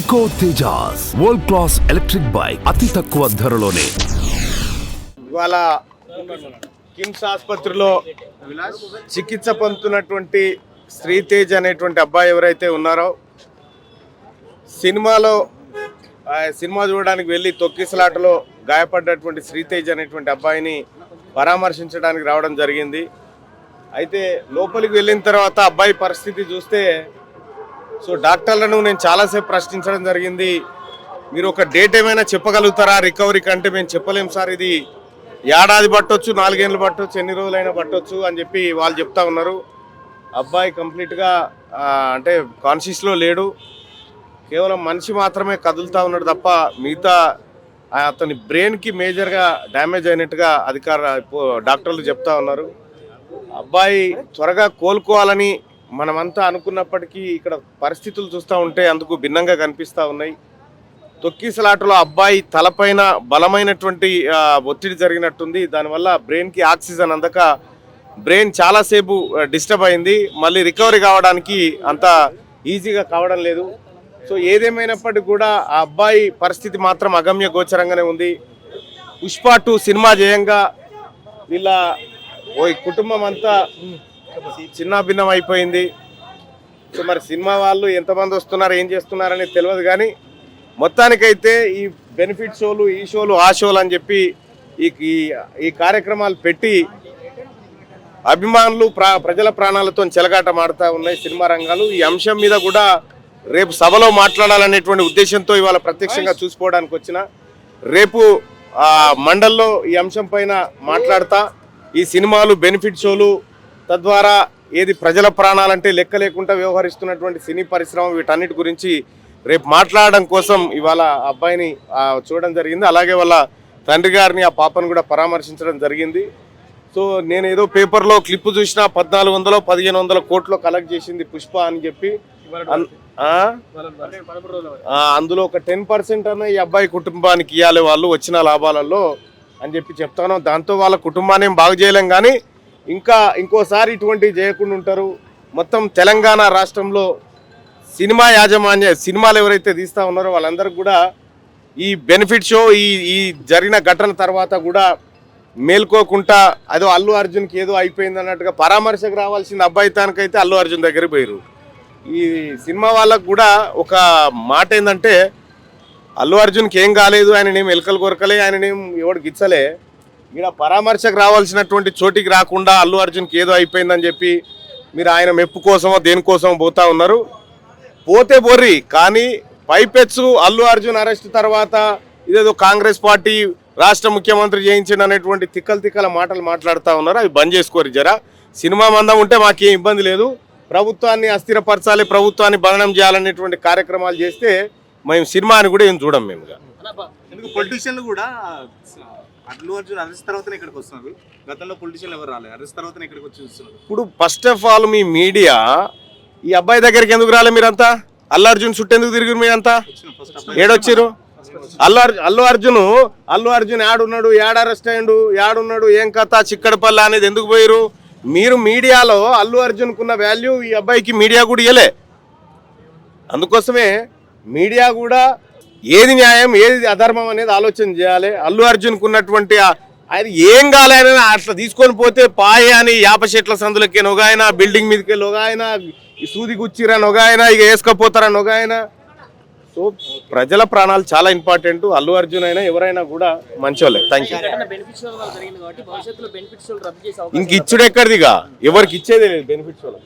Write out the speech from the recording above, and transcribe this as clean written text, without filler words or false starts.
Eco Tejas world class electric bike అతి తక్కువ ధరలోనే. ఇవాళ కిమ్స్ ఆసుపత్రిలో చికిత్స పొందుతున్నటువంటి శ్రీతేజ్ అనేటువంటి అబ్బాయి ఎవరైతే ఉన్నారో, సినిమా చూడడానికి వెళ్ళి తొక్కిసలాటలో గాయపడ్డటువంటి శ్రీతేజ్ అనేటువంటి అబ్బాయిని పరామర్శించడానికి రావడం జరిగింది. అయితే లోపలికి వెళ్ళిన తర్వాత అబ్బాయి పరిస్థితి చూస్తే, డాక్టర్లను నేను చాలాసేపు ప్రశ్నించడం జరిగింది. మీరు ఒక డేట్ ఏమైనా చెప్పగలుగుతారా రికవరీ కంటే? మేము చెప్పలేం సార్, ఇది ఏడాది పట్టొచ్చు, 4 ఏళ్ళు పట్టొచ్చు, ఎన్ని రోజులైనా పట్టొచ్చు అని చెప్పి వాళ్ళు చెప్తా ఉన్నారు. అబ్బాయి కంప్లీట్గా అంటే కాన్షియస్లో లేడు, కేవలం మనిషి మాత్రమే కదులుతూ ఉన్నాడు తప్ప మిగతా అతని బ్రెయిన్కి మేజర్గా డ్యామేజ్ అయినట్టుగా డాక్టర్లు చెప్తా ఉన్నారు. అబ్బాయి త్వరగా కోలుకోవాలని మనమంతా అనుకున్నప్పటికీ ఇక్కడ పరిస్థితులు చూస్తూ ఉంటే అందుకు భిన్నంగా కనిపిస్తూ ఉన్నాయి. తొక్కిసలాటలో అబ్బాయి తలపైన బలమైనటువంటి ఒత్తిడి జరిగినట్టుంది. దానివల్ల బ్రెయిన్కి ఆక్సిజన్ అందక బ్రెయిన్ చాలాసేపు డిస్టర్బ్ అయింది. మళ్ళీ రికవరీ కావడానికి అంత ఈజీగా కావడం లేదు. ఏదేమైనప్పటికీ కూడా ఆ అబ్బాయి పరిస్థితి మాత్రం అగమ్య గోచరంగానే ఉంది. పుష్ప 2 సినిమా చేయంగా వీళ్ళ కుటుంబం అంతా చిన్నాభిన్నం అయిపోయింది. మరి సినిమా వాళ్ళు ఎంతమంది వస్తున్నారు, ఏం చేస్తున్నారని తెలియదు. కానీ మొత్తానికైతే ఈ బెనిఫిట్ షోలు, ఈ షోలు, ఆ షోలు అని చెప్పి ఈ కార్యక్రమాలు పెట్టి అభిమానులు ప్రజల ప్రాణాలతో చెలగాట మాడుతూ ఉన్నాయి సినిమా రంగాలు. ఈ అంశం మీద కూడా రేపు సభలో మాట్లాడాలనేటువంటి ఉద్దేశంతో ఇవాళ ప్రత్యక్షంగా చూసుకోవడానికి వచ్చిన, రేపు మండల్లో ఈ అంశం పైన మాట్లాడతా, ఈ సినిమాలు, బెనిఫిట్ షోలు, తద్వారా ఏది ప్రజల ప్రాణాలంటే లెక్క లేకుండా వ్యవహరిస్తున్నటువంటి సినీ పరిశ్రమ, వీటన్నిటి గురించి రేపు మాట్లాడడం కోసం ఇవాళ అబ్బాయిని చూడడం జరిగింది. అలాగే వాళ్ళ తండ్రి గారిని, ఆ పాపను కూడా పరామర్శించడం జరిగింది. నేను ఏదో పేపర్లో క్లిప్ చూసినా 1400-1500 కోట్లు కలెక్ట్ చేసింది పుష్ప అని చెప్పి, అందులో ఒక 10% అన్న ఈ అబ్బాయి కుటుంబానికి ఇవ్వాలి వాళ్ళు వచ్చిన లాభాలలో అని చెప్పి చెప్తాను. దాంతో వాళ్ళ కుటుంబాన్ని ఏం బాగు చేయలేం, కానీ ఇంకోసారి ఇటువంటివి చేయకుండా ఉంటారు. మొత్తం తెలంగాణ రాష్ట్రంలో సినిమాలు ఎవరైతే తీస్తూ ఉన్నారో వాళ్ళందరికీ కూడా ఈ బెనిఫిట్ షో, ఈ జరిగిన ఘటన తర్వాత కూడా మేల్కోకుండా అదో అల్లు అర్జున్కి ఏదో అయిపోయింది అన్నట్టుగా పరామర్శకు రావాల్సిన అబ్బాయి తానికైతే అల్లు అర్జున్ దగ్గరికి పోయారు. ఈ సినిమా వాళ్ళకు కూడా ఒక మాట ఏంటంటే, అల్లు అర్జున్కి ఏం కాలేదు, ఆయననేం ఎలకలు కొరకలే, ఆయననేం ఎవడు గిచ్చలే, ఇక్కడ పరామర్శకు రావాల్సినటువంటి చోటికి రాకుండా అల్లు అర్జున్కి ఏదో అయిపోయిందని చెప్పి మీరు ఆయన మెప్పు కోసమో దేనికోసమో పోతా ఉన్నారు. పోతే బొర్రి, కానీ పైపెచ్చు అల్లు అర్జున్ అరెస్ట్ తర్వాత ఇదేదో కాంగ్రెస్ పార్టీ రాష్ట్ర ముఖ్యమంత్రి చేయించిన అనేటువంటి తిక్కల మాటలు మాట్లాడుతూ ఉన్నారు. అవి బంద్ చేసుకోరు జరా. సినిమా మందం ఉంటే మాకేం ఇబ్బంది లేదు, ప్రభుత్వాన్ని అస్థిరపరచాలి, ప్రభుత్వాన్ని బంధనం చేయాలనేటువంటి కార్యక్రమాలు చేస్తే మేము సినిమాని కూడా ఏం చూడం. మేముగా పొలిటీషియన్లు కూడా అల్లు అర్జున్ అరెస్ట్ తర్వాతనే ఇక్కడికి వస్తున్నారు. గతంలో పొలిటీషియన్లు ఎవరు రాలేదు, అరెస్ట్ తర్వాతనే ఇక్కడికి వచ్చి చూస్తున్నారు. ఇప్పుడు first of all me media ఈ అబ్బాయి దగ్గరికి ఎందుకు రాలే? మీరంతా అల్లు అర్జున్ చుట్టూ ఎందుకు తిరిగి? మీరంతా ఏడొచ్చారు? అల్లు అర్జున్ యాడున్నాడు, యాడ అరెస్ట్ అయ్యిండు, యాడున్నాడు, ఏం కథ, చిక్కడపల్లి అనేది ఎందుకు పోయారు? మీరు మీడియాలో అల్లు అర్జున్కున్న వాల్యూ ఈ అబ్బాయికి మీడియా కూడా ఇవ్వలే. అందుకోసమే మీడియా కూడా ఏది న్యాయం, ఏది అధర్మం అనేది ఆలోచన చేయాలి. అల్లు అర్జున్కు ఉన్నటువంటి ఆయన ఏం కాలేని అట్లా తీసుకొని పోతే పాయ అని యాప చెట్ల సందులకి నొగాయన, బిల్డింగ్ మీదకి నొగాయన, ఈ సూది గుచ్చిరా నొగాయన, ఇక వేసుకపోతారా నొగాయన. ప్రజల ప్రాణాలు చాలా ఇంపార్టెంట్. అల్లు అర్జున్ అయినా ఎవరైనా కూడా మంచోళ్ళే. Thank you. ఇంక ఇచ్చుడు ఎక్కడిదిగా, ఎవరికి ఇచ్చేదే లేదు బెనిఫిట్ షోలో.